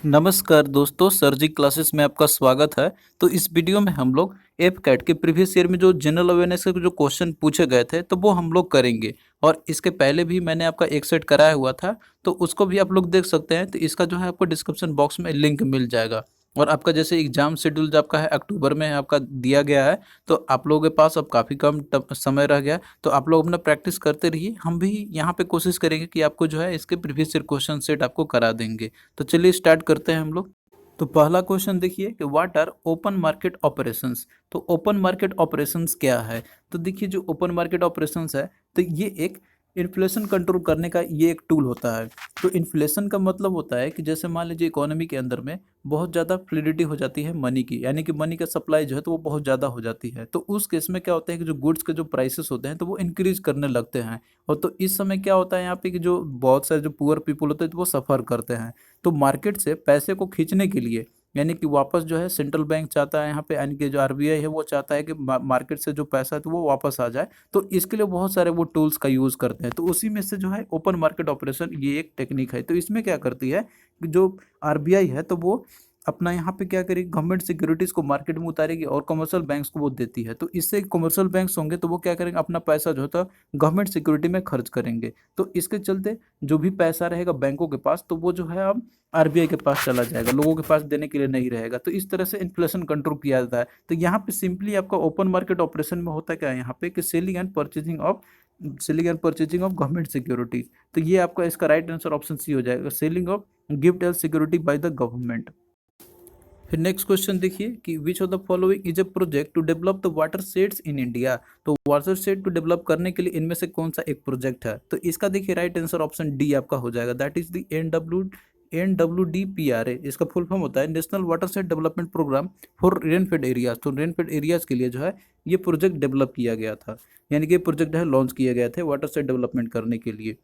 नमस्कार दोस्तों, सरजी क्लासेस में आपका स्वागत है। तो इस वीडियो में हम लोग एफ कैट के प्रीवियस ईयर में जो जनरल अवेयरनेस के जो क्वेश्चन पूछे गए थे तो वो हम लोग करेंगे। और इसके पहले भी मैंने आपका एक सेट कराया हुआ था, तो उसको भी आप लोग देख सकते हैं। तो इसका जो है आपको डिस्क्रिप्शन बॉक्स में लिंक मिल जाएगा। और आपका जैसे एग्जाम शेड्यूल जो आपका है अक्टूबर में आपका दिया गया है, तो आप लोगों के पास अब काफ़ी कम समय रह गया। तो आप लोग अपना प्रैक्टिस करते रहिए, हम भी यहाँ पे कोशिश करेंगे कि आपको जो है इसके प्रीवियस ईयर क्वेश्चन सेट आपको करा देंगे। तो चलिए स्टार्ट करते हैं हम लोग। तो पहला क्वेश्चन देखिए कि what are open market operations. तो ओपन मार्केट ऑपरेशंस क्या है? तो देखिए जो ओपन मार्केट ऑपरेशंस है, तो ये एक इन्फ्लेशन कंट्रोल करने का ये एक टूल होता है। तो इन्फ्लेशन का मतलब होता है कि जैसे मान लीजिए इकोनॉमी के अंदर में बहुत ज़्यादा फ्लूइडिटी हो जाती है मनी की, यानी कि मनी का सप्लाई जो है तो वो बहुत ज़्यादा हो जाती है। तो उस केस में क्या होता है कि जो गुड्स के जो प्राइसेस होते हैं तो वो इंक्रीज करने लगते हैं। और तो इस समय क्या होता है यहाँ पे कि जो बहुत सारे जो पुअर पीपल होते हैं तो वो सफ़र करते हैं। तो मार्केट से पैसे को खींचने के लिए, यानी कि वापस जो है सेंट्रल बैंक चाहता है यहाँ पे, यानी कि जो आरबीआई है वो चाहता है कि मार्केट से जो पैसा है तो वो वापस आ जाए। तो इसके लिए बहुत सारे वो टूल्स का यूज़ करते हैं। तो उसी में से जो है ओपन मार्केट ऑपरेशन ये एक टेक्निक है। तो इसमें क्या करती है कि जो आरबीआई है तो वो अपना यहाँ पे क्या करेगी, गवर्नमेंट सिक्योरिटीज़ को मार्केट में उतारेगी और कमर्शियल बैंक्स को वो देती है। तो इससे कमर्शियल बैंक्स होंगे तो वो क्या करेंगे, अपना पैसा जो होता है गवर्नमेंट सिक्योरिटी में खर्च करेंगे। तो इसके चलते जो भी पैसा रहेगा बैंकों के पास तो वो जो है अब आरबीआई के पास चला जाएगा, लोगों के पास देने के लिए नहीं रहेगा। तो इस तरह से इन्फ्लेशन कंट्रोल किया जाता है। तो यहाँ पे सिंपली आपका ओपन मार्केट ऑपरेशन में होता क्या है यहाँ पे कि selling and purchasing of government securities. तो ये आपका इसका राइट आंसर ऑप्शन सी हो जाएगा, selling of gift as security by the government. फिर नेक्स्ट क्वेश्चन देखिए कि which of the following is a project to develop the water sheds in India. तो वाटर शेड टू डेवलप करने के लिए इनमें से कौन सा एक प्रोजेक्ट है? तो इसका देखिए राइट आंसर ऑप्शन डी आपका हो जाएगा, दैट इज द NWDPRA। इसका फुल फॉर्म होता है national watershed development programme for rainfed areas. तो रेनफेड एरियाज के लिए जो है ये प्रोजेक्ट डेवलप किया गया था, यानी कि प्रोजेक्ट है लॉन्च किए गए थे वाटर शेड डेवलपमेंट करने के लिए।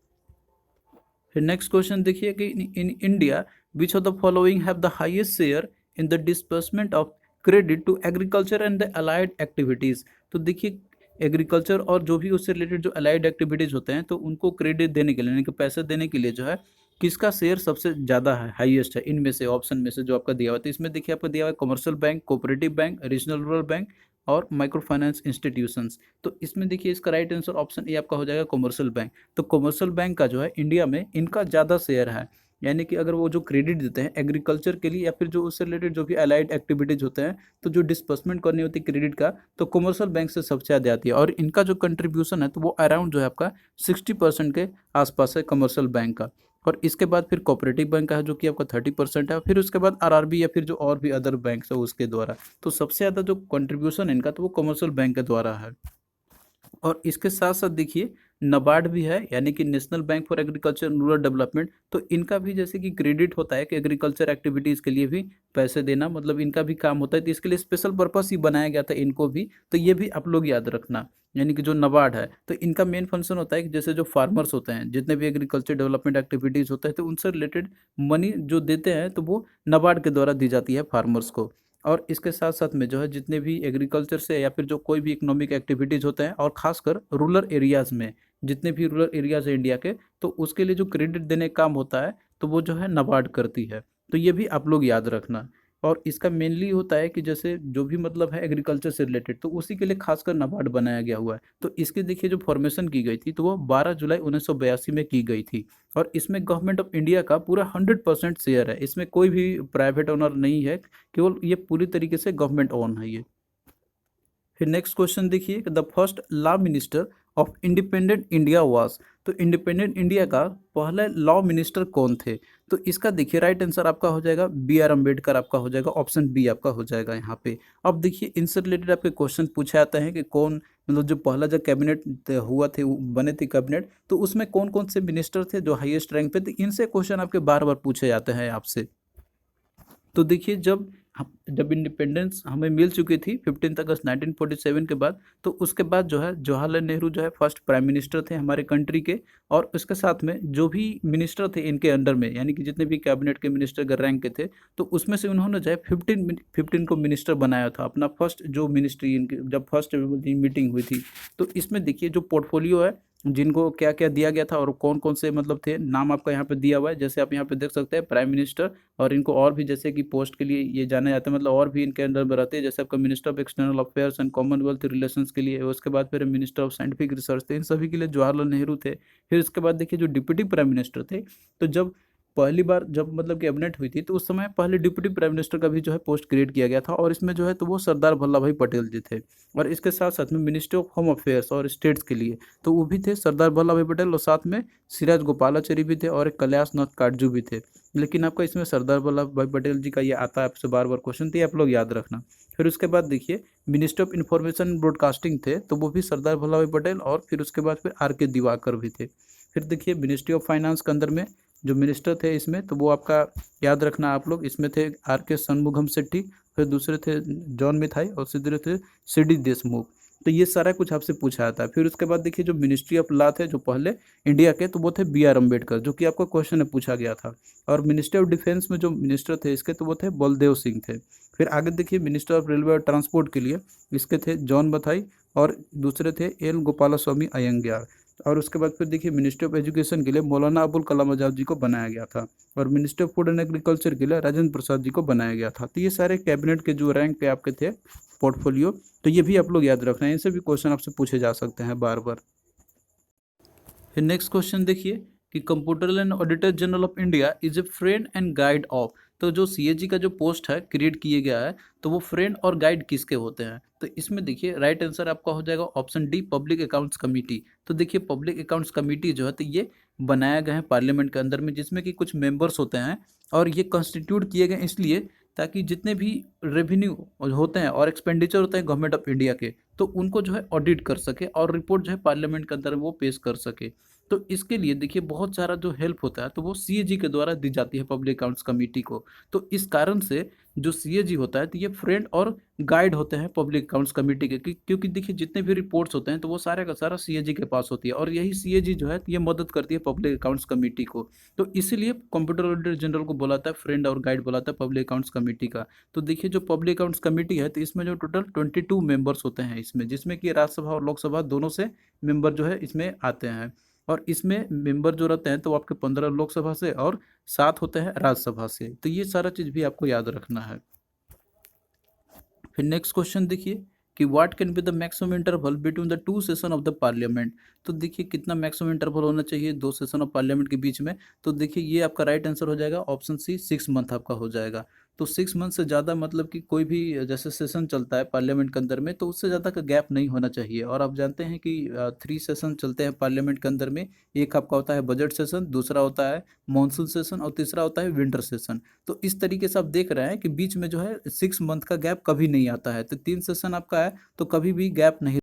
फिर नेक्स्ट क्वेश्चन देखिए कि in India which of the following have the highest share in the disbursement of credit to agriculture and the allied activities. तो देखिए एग्रीकल्चर और जो भी उससे रिलेटेड जो अलाइड एक्टिविटीज़ होते हैं तो उनको क्रेडिट देने के लिए, यानी कि पैसे देने के लिए जो है किसका शेयर सबसे ज़्यादा है, हाईएस्ट है इनमें से, ऑप्शन में से जो आपका दिया हुआ है। तो इसमें देखिए आपका दिया हुआ है commercial bank, cooperative bank, regional rural bank और माइक्रो फाइनेंस इंस्टीट्यूशंस। तो इसमें देखिए इसका राइट आंसर ऑप्शन ए आपका हो जाएगा कमर्शियल बैंक। तो कमर्शियल बैंक का जो है इंडिया में इनका ज़्यादा शेयर है, यानी कि अगर वो जो क्रेडिट देते हैं एग्रीकल्चर के लिए या फिर जो उससे रिलेटेड जो भी अलाइड एक्टिविटीज़ होते हैं, तो जो डिस्बर्समेंट करनी होती है क्रेडिट का, तो कमर्शियल बैंक से सबसे ज़्यादा आती है। और इनका जो कंट्रीब्यूशन है तो वो अराउंड जो है आपका 60% के आसपास है कमर्शियल बैंक का। और इसके बाद फिर कोऑपरेटिव बैंक का है जो कि आपका 30% है। फिर उसके बाद आरआरबी या फिर जो और भी अदर बैंक्स है उसके द्वारा। तो सबसे ज़्यादा जो कंट्रीब्यूशन इनका तो वो कमर्शियल बैंक के द्वारा है। और इसके साथ साथ देखिए नबार्ड भी है, यानी कि national bank for agriculture and rural development. तो इनका भी जैसे कि क्रेडिट होता है कि एग्रीकल्चर एक्टिविटीज़ के लिए भी पैसे देना, मतलब इनका भी काम होता है। तो इसके लिए स्पेशल पर्पस ही बनाया गया था इनको भी। तो ये भी आप लोग याद रखना, यानी कि जो नबार्ड है तो इनका मेन फंक्शन होता है कि जैसे जो फार्मर्स होते हैं, जितने भी एग्रीकल्चर डेवलपमेंट एक्टिविटीज़ होता है तो उनसे रिलेटेड मनी जो देते हैं तो वो नबार्ड के द्वारा दी जाती है फार्मर्स को। और इसके साथ साथ में जो है जितने भी एग्रीकल्चर से या फिर जो कोई भी इकोनॉमिक एक्टिविटीज़ होते हैं और खासकर रूरल एरियाज़ में, जितने भी रूरल एरियाज़ हैं इंडिया के, तो उसके लिए जो क्रेडिट देने का काम होता है तो वो जो है नाबार्ड करती है। तो ये भी आप लोग याद रखना। और इसका मेनली होता है कि जैसे जो भी मतलब है एग्रीकल्चर से रिलेटेड, तो उसी के लिए खासकर नाबार्ड बनाया गया हुआ है। तो इसकी देखिए जो फॉर्मेशन की गई थी तो वो 12 जुलाई 1982 में की गई थी। और इसमें गवर्नमेंट ऑफ इंडिया का पूरा 100% शेयर है, इसमें कोई भी प्राइवेट ओनर नहीं है, केवल ये पूरी तरीके से गवर्नमेंट ओन है ये। फिर नेक्स्ट क्वेश्चन देखिए, the first law minister of independent India was. तो इंडिपेंडेंट इंडिया का पहले लॉ मिनिस्टर कौन थे? तो इसका देखिए राइट आंसर आपका हो जाएगा B.R. अम्बेडकर, आपका हो जाएगा ऑप्शन बी आपका हो जाएगा यहाँ पे। अब देखिए इनसे रिलेटेड आपके क्वेश्चन पूछे जाते हैं कि कौन, मतलब जो पहला जो कैबिनेट हुआ थे बने थे कैबिनेट, तो उसमें कौन कौन से मिनिस्टर थे जो हाईएस्ट रैंक पे थे। इनसे क्वेश्चन आपके बार बार पूछे जाते हैं आपसे। तो देखिए जब इंडिपेंडेंस हमें मिल चुकी थी 15 अगस्त 1947 के बाद, तो उसके बाद जो है जवाहरलाल नेहरू जो है फर्स्ट प्राइम मिनिस्टर थे हमारे कंट्री के। और उसके साथ में जो भी मिनिस्टर थे इनके अंडर में, यानी कि जितने भी कैबिनेट के मिनिस्टर अगर रैंक के थे, तो उसमें से उन्होंने जो है 15 को मिनिस्टर बनाया था अपना फर्स्ट जो मिनिस्ट्री इनकी जब फर्स्ट मीटिंग हुई थी। तो इसमें देखिए जो पोर्टफोलियो है जिनको क्या क्या दिया गया था और कौन कौन से मतलब थे, नाम आपका यहाँ पे दिया हुआ है, जैसे आप यहाँ पे देख सकते हैं प्राइम मिनिस्टर, और इनको और भी जैसे कि पोस्ट के लिए ये जाने जाते हैं, मतलब और भी इनके अंदर में रहते हैं, जैसे आपका minister of external affairs and Commonwealth relations के लिए, उसके बाद फिर मिनिस्टर ऑफ साइंटिफिक रिसर्च थे, इन सभी के लिए जवाहरलाल नेहरू थे। फिर उसके बाद देखिए जो डिप्टी प्राइम मिनिस्टर थे, तो जब पहली बार जब मतलब कैबिनेट हुई थी तो उस समय पहले डिप्टी प्राइम मिनिस्टर का भी जो है पोस्ट क्रिएट किया गया था, और इसमें जो है तो वो सरदार वल्लभ भाई पटेल जी थे। और इसके साथ साथ में मिनिस्ट्री ऑफ होम अफेयर्स और स्टेट्स के लिए तो वो भी थे सरदार वल्लभ भाई पटेल, और साथ में सिराज गोपालाचारी भी थे, और एक कैलाश नाथ काटजू भी थे। लेकिन आपका इसमें सरदार वल्लभ भाई पटेल जी का ये आता है आपसे बार बार क्वेश्चन, तो ये आप लोग याद रखना। फिर उसके बाद देखिए मिनिस्टर ऑफ इंफॉर्मेशन ब्रॉडकास्टिंग थे, तो वो भी सरदार वल्लभ भाई पटेल, और फिर उसके बाद फिर आर के दिवाकर भी थे। फिर देखिए मिनिस्ट्री ऑफ फाइनेंस के अंदर में जो मिनिस्टर थे इसमें, तो वो आपका याद रखना आप लोग, इसमें थे आर के शनमुगम शेट्टी, फिर दूसरे थे जॉन मिथाई, और तीसरे थे सी डी देशमुख। तो ये सारा कुछ आपसे पूछा जाता है। फिर उसके बाद देखिए जो मिनिस्ट्री ऑफ लॉ थे जो पहले इंडिया के, तो वो थे बी आर अम्बेडकर, जो कि आपको क्वेश्चन में पूछा गया था। और मिनिस्ट्री ऑफ डिफेंस में जो मिनिस्टर थे इसके, तो वो थे बलदेव सिंह थे। फिर आगे देखिए मिनिस्टर ऑफ रेलवे और ट्रांसपोर्ट के लिए इसके थे जॉन मथाई, और दूसरे थे एल गोपालास्वामी अयंग्यार। और उसके बाद फिर देखिए मिनिस्ट्री ऑफ एजुकेशन के लिए मौलाना अबुल कलाम आजाद जी को बनाया गया था, और minister of food and agriculture के लिए राजेंद्र प्रसाद जी को बनाया गया था। तो ये सारे कैबिनेट के जो रैंक पे आपके थे पोर्टफोलियो, तो ये भी आप लोग याद रखना है, इनसे भी क्वेश्चन आपसे पूछे जा सकते हैं बार बार। फिर नेक्स्ट क्वेश्चन देखिए कि computer and auditor general of India is a friend and guide of. तो जो सीएजी का जो पोस्ट है क्रिएट किया गया है, तो वो फ्रेंड और गाइड किसके होते हैं? तो इसमें देखिए राइट आंसर आपका हो जाएगा option D, public accounts committee. तो देखिए पब्लिक अकाउंट्स कमेटी जो है तो ये बनाया गया है पार्लियामेंट के अंदर में, जिसमें कि कुछ मेंबर्स होते हैं, और ये कंस्टिट्यूट किए गए इसलिए ताकि जितने भी रेवेन्यू होते हैं और एक्सपेंडिचर होते हैं गवर्नमेंट ऑफ इंडिया के, तो उनको जो है ऑडिट कर सके और रिपोर्ट जो है पार्लियामेंट के अंदर वो पेश कर सके। तो इसके लिए देखिए बहुत सारा जो हेल्प होता है तो वो सीएजी के द्वारा दी जाती है पब्लिक अकाउंट्स कमेटी को। तो इस कारण से जो सीएजी होता है तो ये फ्रेंड और गाइड होते हैं पब्लिक अकाउंट्स कमेटी के, क्योंकि देखिए जितने भी रिपोर्ट्स होते हैं तो वो सारे का सारा सीएजी के पास होती है, और यही सीएजी जो है ये मदद करती है पब्लिक अकाउंट्स कमेटी को। तो इसीलिए कंप्यूटर ऑडिटर जनरल को बोलाता है फ्रेंड और गाइड, बोलाता है पब्लिक अकाउंट्स कमेटी का। तो देखिए जो पब्लिक अकाउंट्स कमेटी है तो इसमें जो टोटल 22 मेंबर्स होते हैं इसमें, जिसमें कि राज्यसभा और लोकसभा दोनों से मेंबर जो है इसमें आते हैं। और इसमें मेंबर जो रहते हैं तो आपके 15 लोकसभा से और 7 होते हैं राज्यसभा से। तो ये सारा चीज़ भी आपको याद रखना है। फिर नेक्स्ट क्वेश्चन देखिए कि what can be the maximum interval between the two session of the parliament. तो देखिए कितना मैक्सिमम इंटरवल होना चाहिए दो सेशन ऑफ पार्लियामेंट के बीच में? तो देखिए ये आपका राइट आंसर हो जाएगा ऑप्शन सी, 6 मंथ आपका हो जाएगा। तो 6 मंथ से ज़्यादा मतलब कि कोई भी जैसे सेशन चलता है पार्लियामेंट के अंदर में, तो उससे ज़्यादा का गैप नहीं होना चाहिए। और आप जानते हैं कि 3 सेशन चलते हैं पार्लियामेंट के अंदर में, एक आपका होता है बजट सेशन, दूसरा होता है मानसून सेशन, और तीसरा होता है विंटर सेशन। तो इस तरीके से आप देख रहे हैं कि बीच में जो है 6 मंथ का गैप कभी नहीं आता है, तो 3 सेशन आपका है तो कभी भी गैप नहीं।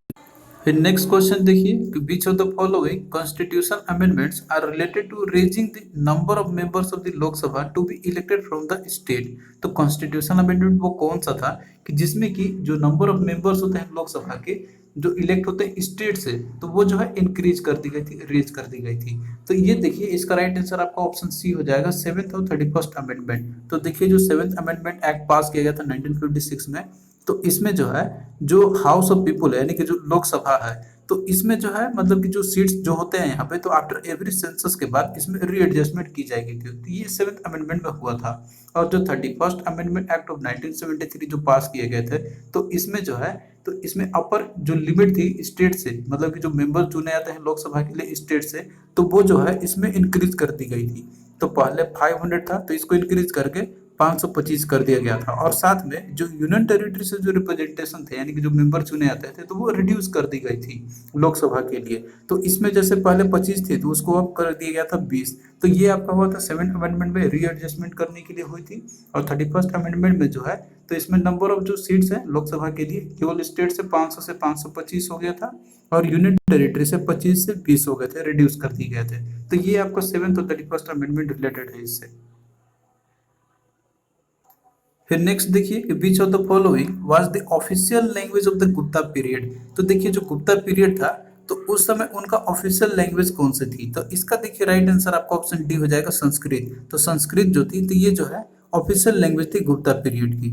फिर नेक्स्ट क्वेश्चन देखिए कि बीच of the following constitution amendments are related to raising the number of members of the Lok Sabha to be elected from the state. तो कॉन्स्टिट्यूशन अमेंडमेंट वो कौन सा था कि जिसमें कि जो नंबर ऑफ मेंबर्स होते हैं लोकसभा के जो इलेक्ट होते हैं स्टेट से, तो वो जो है इंक्रीज कर दी गई थी, रेज कर दी गई थी। तो ये देखिए इसका राइट आंसर आपका ऑप्शन सी हो जाएगा, 7th और 31st अमेंडमेंट। तो देखिए जो 7th अमेंडमेंट एक्ट पास किया गया था 1956 में, तो इसमें जो है जो हाउस ऑफ पीपुल है यानी कि जो लोकसभा है, तो इसमें जो है मतलब कि जो सीट्स जो होते हैं यहाँ पे, तो आफ्टर एवरी सेंसस के बाद इसमें रीएडजस्टमेंट की जाएगी। तो ये 7th अमेंडमेंट में हुआ था। और जो 31st अमेंडमेंट एक्ट ऑफ 1973 जो पास किए गए थे, तो इसमें जो है तो इसमें अपर जो लिमिट थी स्टेट से, मतलब कि जो मेंबर चुने जाते हैं लोकसभा के लिए स्टेट से, तो वो जो है इसमें इंक्रीज कर दी गई थी। तो पहले 500 था तो इसको इंक्रीज करके 525 कर दिया गया था। और साथ में जो यूनियन टेरिटरी से जो रिप्रेजेंटेशन थे यानी कि जो मेंबर चुने जाते थे, तो वो रिड्यूस कर दी गई थी लोकसभा के लिए। तो इसमें जैसे पहले 25 थे तो उसको अब कर दिया गया था 20। तो ये आपका हुआ था 7th अमेंडमेंट में रीएडजस्टमेंट करने के लिए हुई थी। और 31st अमेंडमेंट में जो है तो इसमें नंबर ऑफ जो सीट्स है लोकसभा के लिए केवल स्टेट से 500 से 525 हो गया था, और यूनियन टेरिटरी से 25 से 20 हो गए थे, रिड्यूस कर दिए गए थे। तो ये आपका 7th और 31st अमेंडमेंट रिलेटेड है इससे। फिर नेक्स्ट देखिए कि which of the following was the official language of the Gupta period. तो देखिए जो गुप्ता पीरियड था तो उस समय उनका ऑफिशियल लैंग्वेज कौन सी थी? तो इसका देखिए राइट आंसर आपका ऑप्शन डी हो जाएगा, संस्कृत। तो संस्कृत जो थी तो ये जो है ऑफिशियल लैंग्वेज थी गुप्ता पीरियड की।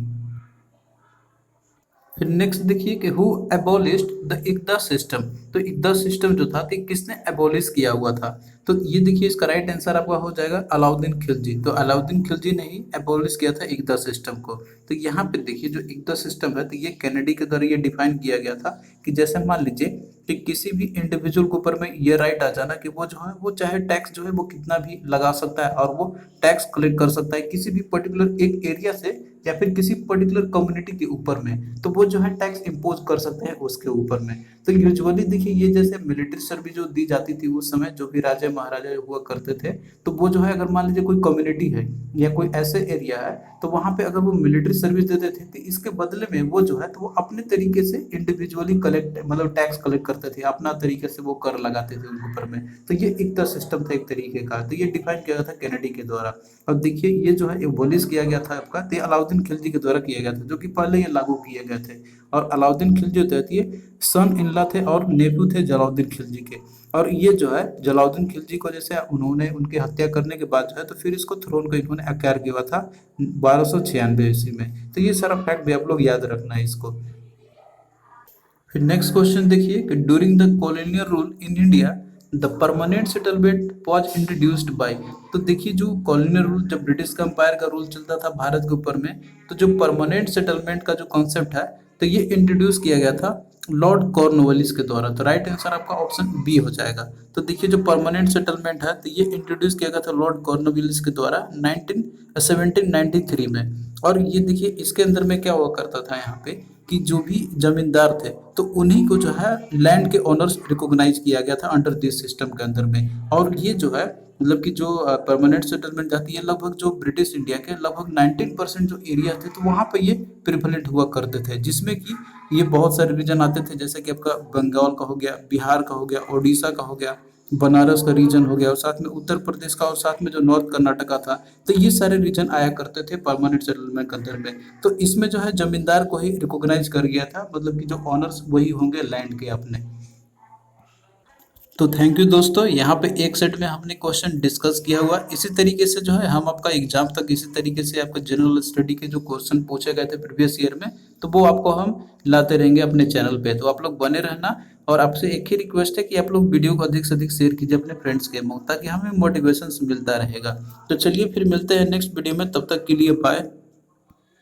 फिर नेक्स्ट देखिए कि हु एबोलिश्ड द इक्ता सिस्टम। तो इक्ता सिस्टम जो था तो किसने एबोलिश किया हुआ था? तो ये देखिए इसका राइट आंसर आपका हो जाएगा अलाउद्दीन खिलजी। तो अलाउद्दीन खिलजी ने ही एबोलिश किया था इक्ता सिस्टम को। तो यहाँ पे देखिए जो इक्ता सिस्टम है तो ये कैनेडी के द्वारा ये डिफाइन किया गया था कि जैसे मान लीजिए कि किसी भी इंडिविजुअल के ऊपर में ये राइट आ जाना कि वो जो है वो चाहे टैक्स जो है वो कितना भी लगा सकता है और वो टैक्स कलेक्ट कर सकता है किसी भी पर्टिकुलर एक एरिया से या फिर किसी पर्टिकुलर कम्युनिटी के ऊपर में, तो वो जो है टैक्स इम्पोज कर सकते हैं उसके ऊपर में। तो यूजुअली देखिए ये जैसे मिलिट्री सर्विस जो दी जाती थी उस समय जो भी राजा महाराजा हुआ करते थे, तो वो जो है अगर मान लीजिए कोई कम्युनिटी है या कोई ऐसे एरिया है तो वहां पे अगर वो मिलिट्री सर्विस देते थे तो इसके बदले में वो जो है तो वो अपने तरीके से इंडिविजुअली कलेक्ट मतलब टैक्स कलेक्ट करते थे, अपना तरीके से वो कर लगाते थे उनके ऊपर में। तो ये एक सिस्टम था एक तरीके का, तो ये डिफाइन किया गया था कैनेडी के द्वारा। अब देखिए ये जो है एबोलिश किया गया था आपका तो अलाउद्दीन खिलजी के द्वारा किया गया था जो कि पहले ये लागू किए गए थे। और अलाउद्दीन खिलजी होते थे ये सन इन लॉ थे और नेफ्यू थे जलालुद्दीन खिलजी के। और ये जो है जलालुद्दीन खिलजी को जैसे उन्होंने उनकी हत्या करने के बाद जो है तो फिर इसको थ्रोन को इन्होंने अक्वायर किया था 1296 ईस्वी में। तो ये सारा फैक्ट भी आप लोग याद रखना है इसको। फिर नेक्स्ट क्वेश्चन देखिए कि during the colonial rule in India the permanent settlement was introduced by. तो देखिए जो कॉलोनियल रूल जब ब्रिटिश का एम्पायर का रूल चलता था भारत के ऊपर में, तो जो परमानेंट सेटलमेंट का जो कॉन्सेप्ट है तो ये इंट्रोड्यूस किया गया था लॉर्ड कॉर्नवालिस के द्वारा। तो राइट आंसर आपका ऑप्शन बी हो जाएगा। तो देखिए जो परमानेंट सेटलमेंट है तो ये इंट्रोड्यूस किया गया था लॉर्ड कॉर्नवालिस के द्वारा 1793 में। और ये देखिए इसके अंदर में क्या हुआ करता था यहाँ पे कि जो भी जमींदार थे तो उन्हीं को जो है लैंड के ओनर्स रिकॉग्नाइज किया गया था अंडर दिस सिस्टम के अंदर में। और ये जो है मतलब कि जो परमानेंट सेटलमेंट जाती है लगभग जो ब्रिटिश इंडिया के लगभग 19% जो एरिया थे तो वहाँ पे ये प्रिवलेंट हुआ करते थे, जिसमें कि ये बहुत सारे रीजन आते थे जैसे कि आपका बंगाल का हो गया, बिहार का हो गया, उड़ीसा का हो गया, बनारस का रीजन हो गया और साथ में उत्तर प्रदेश का और साथ में जो नॉर्थ कर्नाटका था। तो ये सारे रीजन आया करते थे परमानेंट सेटलमेंट के अंदर में। तो इसमें जो है जमींदार को ही रिकॉग्नाइज कर गया था, मतलब कि जो ऑनर्स वही होंगे लैंड के अपने। तो थैंक यू दोस्तों, यहाँ पे एक सेट में हमने क्वेश्चन डिस्कस किया हुआ। इसी तरीके से जो है हम आपका एग्जाम तक इसी तरीके से आपका जनरल स्टडी के जो क्वेश्चन पूछे गए थे प्रीवियस ईयर में तो वो आपको हम लाते रहेंगे अपने चैनल पे। तो आप लोग बने रहना और आपसे एक ही रिक्वेस्ट है कि आप लोग वीडियो को अधिक से अधिक शेयर कीजिए अपने फ्रेंड्स के मुँह ताकि हमें मोटिवेशन मिलता रहेगा। तो चलिए फिर मिलते हैं नेक्स्ट वीडियो में, तब तक के लिए बाय।